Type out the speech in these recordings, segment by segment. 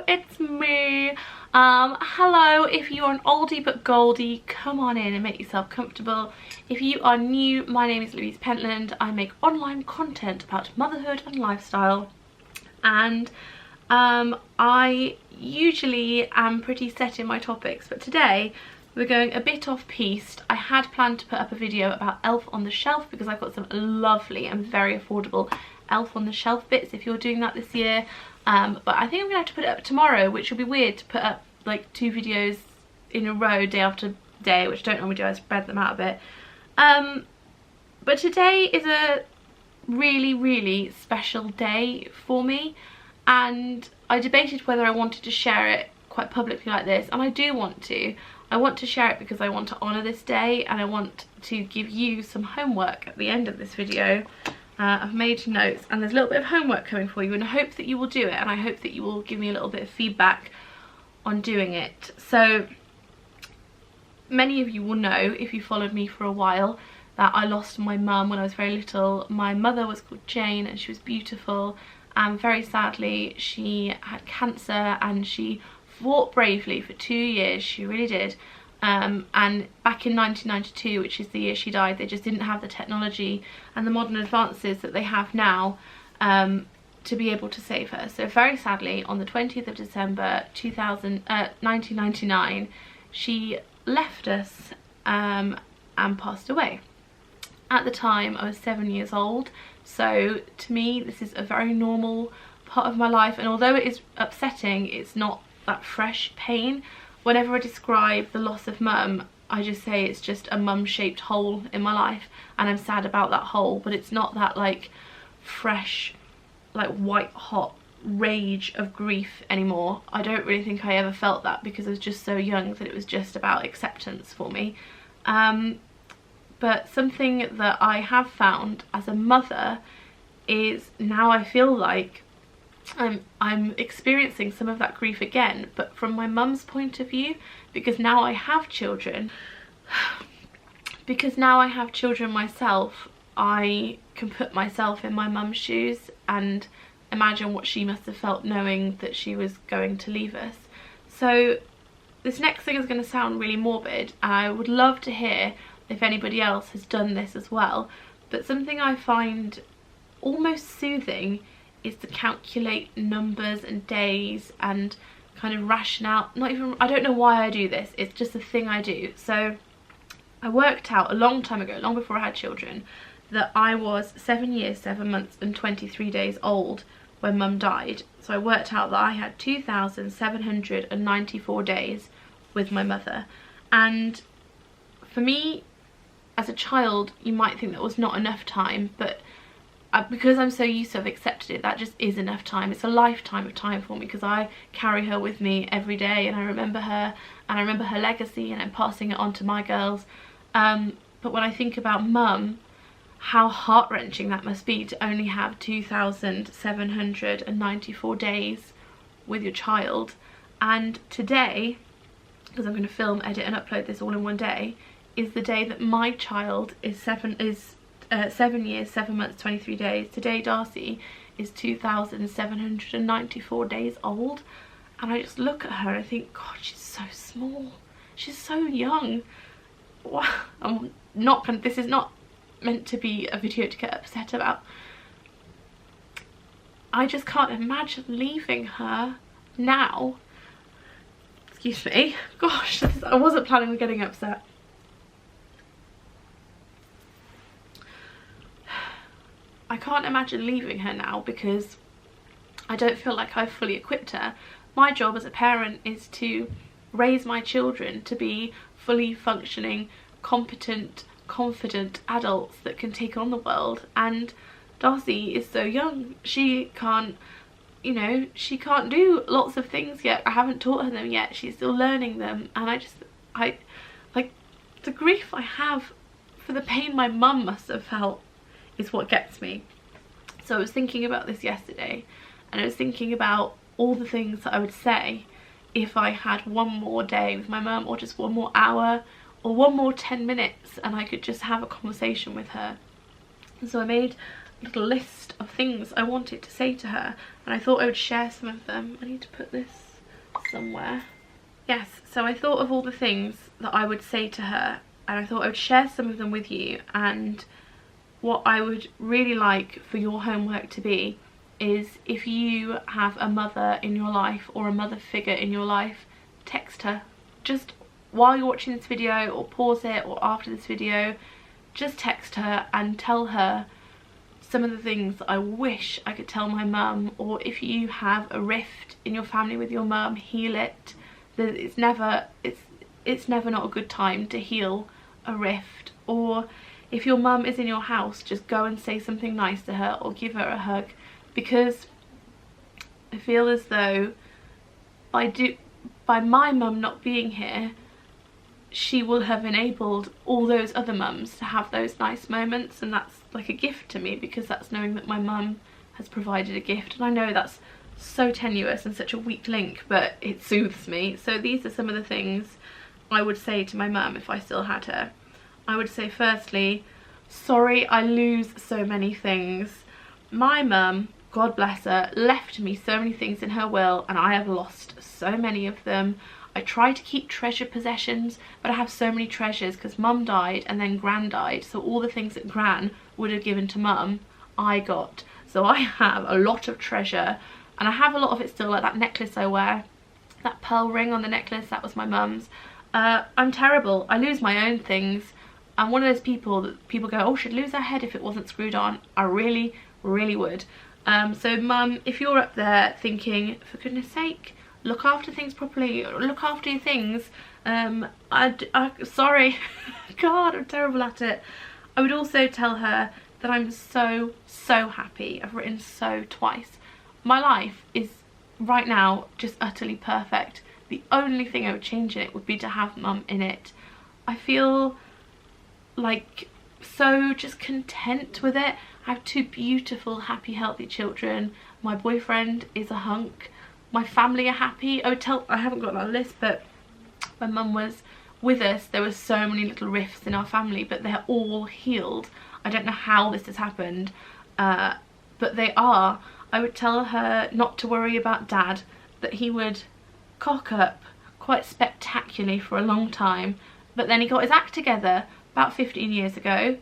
it's me. Hello, if you're an oldie but goldie, come on in and make yourself comfortable. If you are new, my name is Louise Pentland. I make online content about motherhood and lifestyle, and I usually am pretty set in my topics, but today we're going a bit off-piste. I had planned to put up a video about Elf on the Shelf because I've got some lovely and very affordable Elf on the Shelf bits if you're doing that this year. But I think I'm gonna have to put it up tomorrow, which will be weird to put up like 2 videos in a row day after day, which I don't normally do. I spread them out a bit. But today is a really special day for me, and I debated whether I wanted to share it quite publicly like this, and I do want to. I want to share it because I want to honour this day, and I want to give you some homework at the end of this video. I've made notes, and there's a little bit of homework coming for you, and I hope that you will do it, and I hope that you will give me a little bit of feedback on doing it. So many of you will know, if you followed me for a while, that I lost my mum when I was very little. My mother was called Jane, and she was beautiful, and very sadly she had cancer, and she fought bravely for 2 years. She really did. And back in 1992, which is the year she died, they just didn't have the technology and the modern advances that they have now to be able to save her. So very sadly, on the 20th of December 1999, she left us and passed away. At the time, I was 7 years old, so to me this is a very normal part of my life, and although it is upsetting, it's not that fresh pain. Whenever I describe the loss of mum, I just say it's just a mum-shaped hole in my life, and I'm sad about that hole, but it's not that like fresh, like white hot rage of grief anymore. I don't really think I ever felt that because I was just so young that it was just about acceptance for me. But something that I have found as a mother is now I feel like I'm experiencing some of that grief again, but from my mum's point of view, because now I have children. Because now I have children myself, I can put myself in my mum's shoes and imagine what she must have felt knowing that she was going to leave us. So this next thing is going to sound really morbid, and I would love to hear if anybody else has done this as well, but something I find almost soothing is to calculate numbers and days and kind of ration out, I don't know why I do this, it's just a thing I do. So I worked out a long time ago, long before I had children, that I was 7 years, 7 months and 23 days old when mum died. So I worked out that I had 2,794 days with my mother, and for me as a child you might think that was not enough time, but because I'm so used to have accepted it, that just is enough time. It's a lifetime of time for me because I carry her with me every day, and I remember her, and I remember her legacy, and I'm passing it on to my girls. But when I think about mum, how heart-wrenching that must be to only have 2,794 days with your child. And today, because I'm going to film, edit and upload this all in one day, is the day that my child is 7 years, 7 months, 23 days. Today Darcy is 2,794 days old, and I just look at her and I think, God, she's so small, she's so young. Wow. I'm not gonna, this is not meant to be a video to get upset about. I just can't imagine leaving her now. Excuse me. Gosh, I wasn't planning on getting upset. I can't imagine leaving her now because I don't feel like I've fully equipped her. My job as a parent is to raise my children to be fully functioning, competent, confident adults that can take on the world, and Darcy is so young. She can't, you know, she can't do lots of things yet. I haven't taught her them yet. She's still learning them, and I like the grief I have for the pain my mum must have felt is what gets me. So I was thinking about this yesterday, and I was thinking about all the things that I would say if I had one more day with my mum, or just one more hour, or one more 10 minutes, and I could just have a conversation with her. And so I made a little list of things I wanted to say to her, and I thought I would share some of them. I need to put this somewhere. Yes, so I thought of all the things that I would say to her, and I thought I would share some of them with you. And what I would really like for your homework to be is, if you have a mother in your life or a mother figure in your life, text her. Just while you're watching this video, or pause it, or after this video, just text her and tell her some of the things that I wish I could tell my mum. Or if you have a rift in your family with your mum, heal it. It's never not a good time to heal a rift. Or if your mum is in your house, just go and say something nice to her or give her a hug, because I feel as though by my mum not being here, she will have enabled all those other mums to have those nice moments. And that's like a gift to me, because that's knowing that my mum has provided a gift. And I know that's so tenuous and such a weak link, but it soothes me. So these are some of the things I would say to my mum if I still had her. I would say, firstly, sorry I lose so many things. My mum, God bless her, left me so many things in her will, and I have lost so many of them. I try to keep treasured possessions, but I have so many treasures because mum died and then gran died. So all the things that gran would have given to mum, I got. So I have a lot of treasure, and I have a lot of it still, like that necklace I wear, that pearl ring on the necklace, that was my mum's. I'm terrible. I lose my own things. I'm one of those people that people go, oh, she'd lose her head if it wasn't screwed on. I really, really would. So mum, if you're up there thinking, for goodness sake, look after things properly, look after your things. Sorry, God, I'm terrible at it. I would also tell her that I'm so happy. I've written so twice. My life is right now just utterly perfect. The only thing I would change in it would be to have mum in it. I feel like so just content with it. I have 2 beautiful, happy, healthy children. My boyfriend is a hunk. My family are happy. I haven't got that list, but when mum was with us, there were so many little rifts in our family, but they're all healed. I don't know how this has happened, but they are. I would tell her not to worry about dad, that he would cock up quite spectacularly for a long time, but then he got his act together about 15 years ago.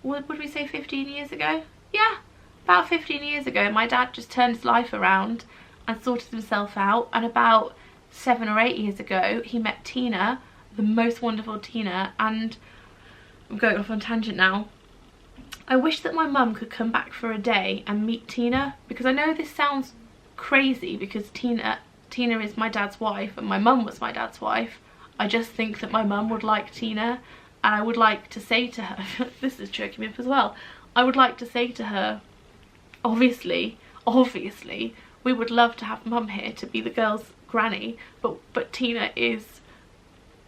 Would we say 15 years ago? Yeah, about 15 years ago my dad just turned his life around and sorted himself out, and about 7 or 8 years ago he met Tina, the most wonderful Tina. And I'm going off on a tangent now. I wish that my mum could come back for a day and meet Tina, because I know this sounds crazy because Tina is my dad's wife and my mum was my dad's wife. I just think that my mum would like Tina, and I would like to say to her, this is choking me up as well, I would like to say to her, obviously, we would love to have mum here to be the girls' granny, but Tina is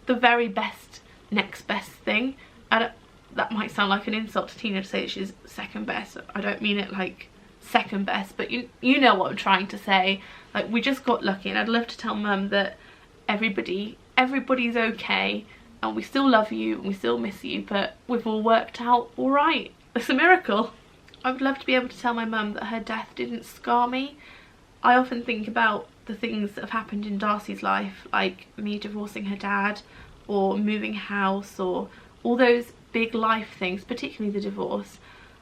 the very best, next best thing. And that might sound like an insult to Tina to say that she's second best. I don't mean it like second best, but you know what I'm trying to say. Like, we just got lucky, and I'd love to tell mum that everybody's okay, and we still love you and we still miss you, but we've all worked out all right. It's a miracle. I would love to be able to tell my mum that her death didn't scar me. I often think about the things that have happened in Darcy's life, like me divorcing her dad, or moving house, or all those big life things, particularly the divorce,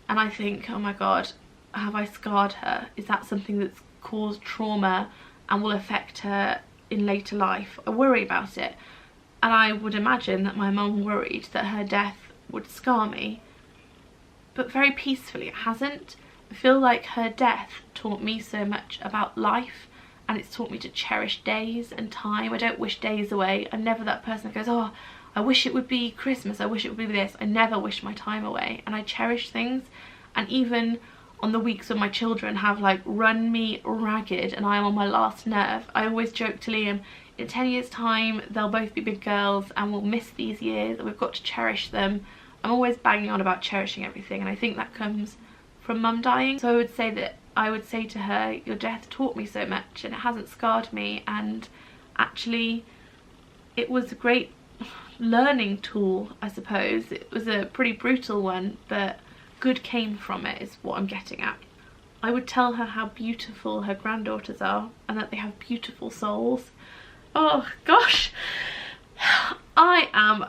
and I think, oh my god, have I scarred her? Is that something that's caused trauma and will affect her in later life? I worry about it, and I would imagine that my mum worried that her death would scar me, but very peacefully it hasn't. I feel like her death taught me so much about life, and it's taught me to cherish days and time. I don't wish days away. I'm never that person that goes, oh, I wish it would be Christmas, I wish it would be this. I never wish my time away, and I cherish things. And even on the weeks when my children have like run me ragged and I am on my last nerve, I always joke to Liam, in 10 years time they'll both be big girls and we'll miss these years and we've got to cherish them. I'm always banging on about cherishing everything, and I think that comes from mum dying. So I would say to her, your death taught me so much and it hasn't scarred me, and actually it was a great learning tool, I suppose. It was a pretty brutal one, but good came from it is what I'm getting at. I would tell her how beautiful her granddaughters are and that they have beautiful souls. Oh gosh, I am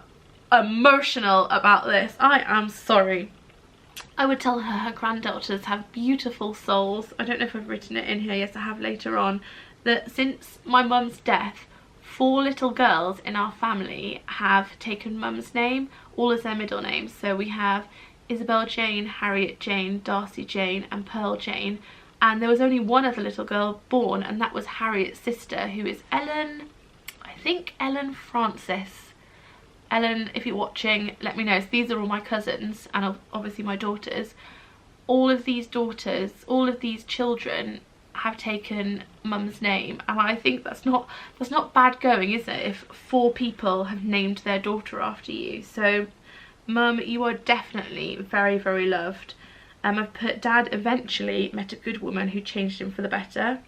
emotional about this. I am sorry. I would tell her granddaughters have beautiful souls. I don't know if I've written it in here. Yes, I have later on. That since my mum's death, 4 little girls in our family have taken mum's name, all as their middle names. So we have Isabel Jane, Harriet Jane, Darcy Jane and Pearl Jane. And there was only one other little girl born, and that was Harriet's sister, who is Ellen, I think Ellen Francis. Ellen, if you're watching, let me know. So these are all my cousins and obviously my daughters. All of these daughters, all of these children have taken mum's name, and I think that's not bad going, is it, if 4 people have named their daughter after you. So mum, you are definitely very, very loved. I've put dad eventually met a good woman who changed him for the better.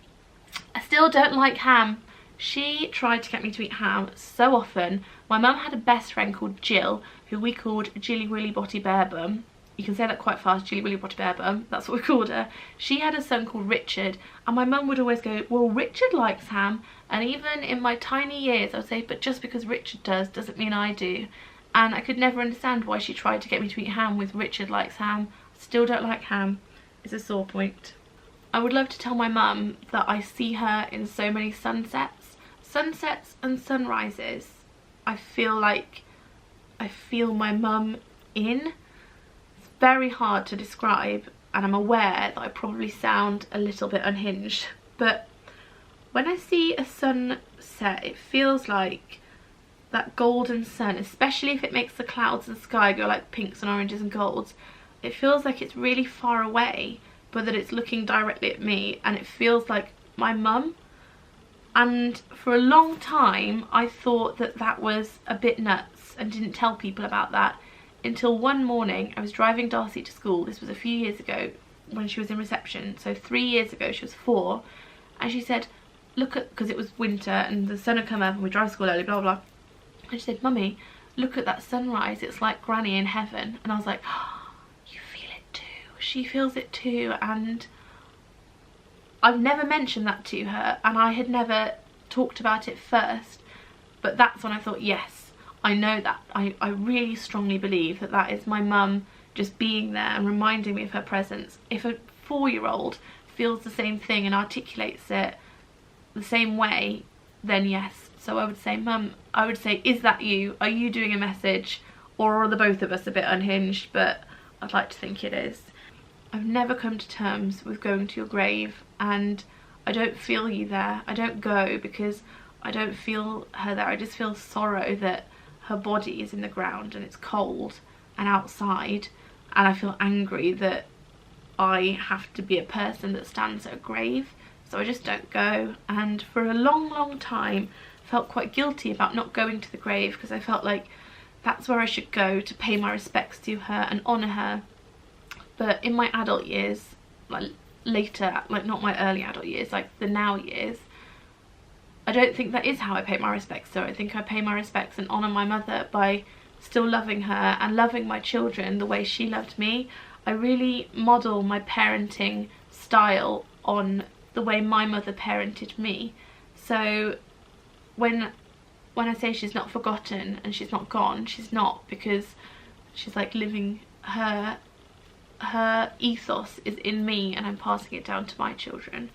I still don't like ham. She tried to get me to eat ham so often. My mum had a best friend called Jill, who we called Jilly Willy Botty Bear Bum. You can say that quite fast, Jilly Willy Botty Bear Bum, that's what we called her. She had a son called Richard, and my mum would always go, well, Richard likes ham. And even in my tiny years, I would say, but just because Richard does, doesn't mean I do. And I could never understand why she tried to get me to eat ham with Richard likes ham. Still don't like ham. It's a sore point. I would love to tell my mum that I see her in so many sunsets and sunrises. I feel like I feel my mum in. It's very hard to describe, and I'm aware that I probably sound a little bit unhinged, but when I see a sunset, it feels like that golden sun, especially if it makes the clouds and sky go like pinks and oranges and golds. It feels like it's really far away, but that it's looking directly at me, and it feels like my mum. And for a long time I thought that that was a bit nuts and didn't tell people about that, until one morning I was driving Darcy to school. This was a few years ago when she was in reception, so 3 years ago, she was 4, and she said, look at, because it was winter and the sun had come up and we drive to school early, blah blah, and she said, mummy, look at that sunrise, it's like Granny in heaven. And I was like, oh, you feel it too. She feels it too. And I've never mentioned that to her, and I had never talked about it first, but that's when I thought, yes, I know that. I really strongly believe that that is my mum just being there and reminding me of her presence. If a 4-year-old feels the same thing and articulates it the same way, then yes. So I would say, mum, I would say, is that you? Are you doing a message? Or are the both of us a bit unhinged? But I'd like to think it is. I've never come to terms with going to your grave, and I don't feel you there. I don't go because I don't feel her there. I just feel sorrow that her body is in the ground and it's cold and outside, and I feel angry that I have to be a person that stands at a grave. So I just don't go, and for a long time felt quite guilty about not going to the grave, because I felt like that's where I should go to pay my respects to her and honour her. But in my adult years, like later, like not my early adult years, like the now years, I don't think that is how I pay my respects. So I think I pay my respects and honour my mother by still loving her and loving my children the way she loved me. I really model my parenting style on the way my mother parented me. So when I say she's not forgotten and she's not gone, she's not, because she's like living her ethos is in me, and I'm passing it down to my children.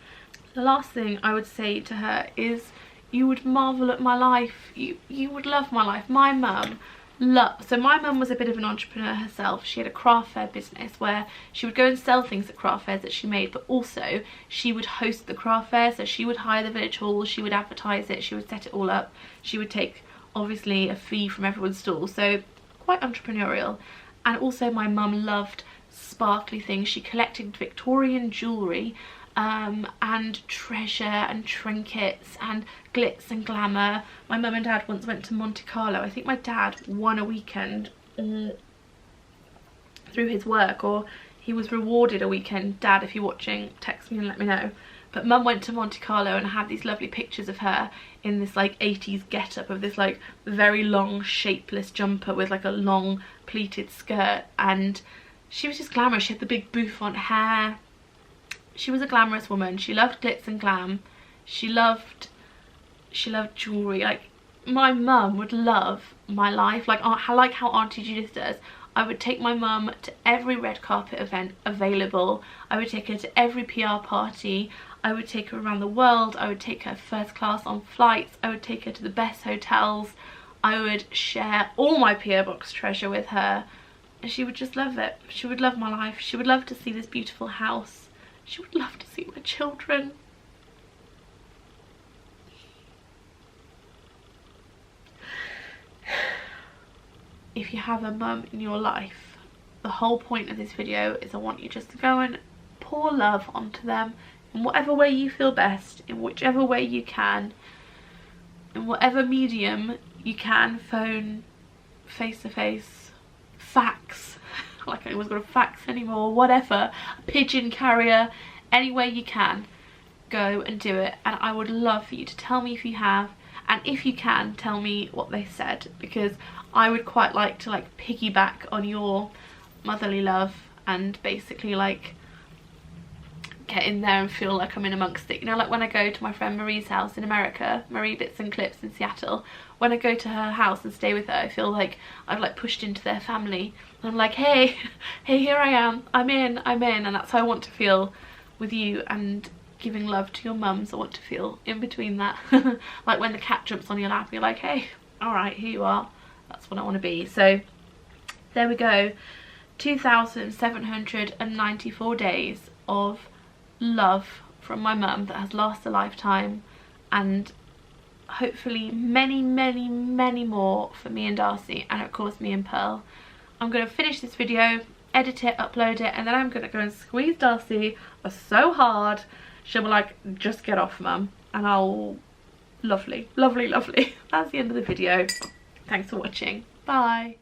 The last thing I would say to her is, you would marvel at my life. You would love my life. My mum so my mum was a bit of an entrepreneur herself. She had a craft fair business where she would go and sell things at craft fairs that she made, but also she would host the craft fair. So she would hire the village hall, she would advertise it, she would set it all up, she would take obviously a fee from everyone's stall. So quite entrepreneurial. And also my mum loved sparkly things. She collected Victorian jewellery and treasure and trinkets and glitz and glamour. My mum and dad once went to Monte Carlo. I think my dad won a weekend through his work, or he was rewarded a weekend. Dad, if you're watching, text me and let me know. But mum went to Monte Carlo, and I have these lovely pictures of her in this like 80s get-up of this like very long shapeless jumper with like a long pleated skirt, and she was just glamorous. She had the big bouffant hair. She was a glamorous woman. She loved glitz and glam. She She loved jewellery. Like, my mum would love my life. Like how Auntie Judith does. I would take my mum to every red carpet event available. I would take her to every PR party. I would take her around the world. I would take her first class on flights. I would take her to the best hotels. I would share all my PO box treasure with her. And she would just love it. She would love my life. She would love to see this beautiful house. She would love to see my children. If you have a mum in your life, the whole point of this video is I want you just to go and pour love onto them in whatever way you feel best, in whichever way you can, in whatever medium you can. Phone, face to face, fax, like I was gonna fax anymore, whatever, a pigeon carrier, any way you can, go and do it. And I would love for you to tell me if you have, and if you can, tell me what they said, because I would quite like to like piggyback on your motherly love and basically like get in there and feel like I'm in amongst it. You know, like when I go to my friend Marie's house in America, Marie Bits and Clips in Seattle, when I go to her house and stay with her, I feel like I've like pushed into their family. And I'm like, hey, here I am, I'm in. And that's how I want to feel with you, and giving love to your mums. I want to feel in between that. Like when the cat jumps on your lap, you're like, hey, all right, here you are. That's what I want to be. So there we go. 2,794 days of love from my mum that has lasted a lifetime, and hopefully many more for me and Darcy, and of course me and Pearl. I'm going to finish this video, edit it, upload it, and then I'm going to go and squeeze Darcy so hard she'll be like, just get off, mum, and I'll... lovely. That's the end of the video. Thanks for watching. Bye.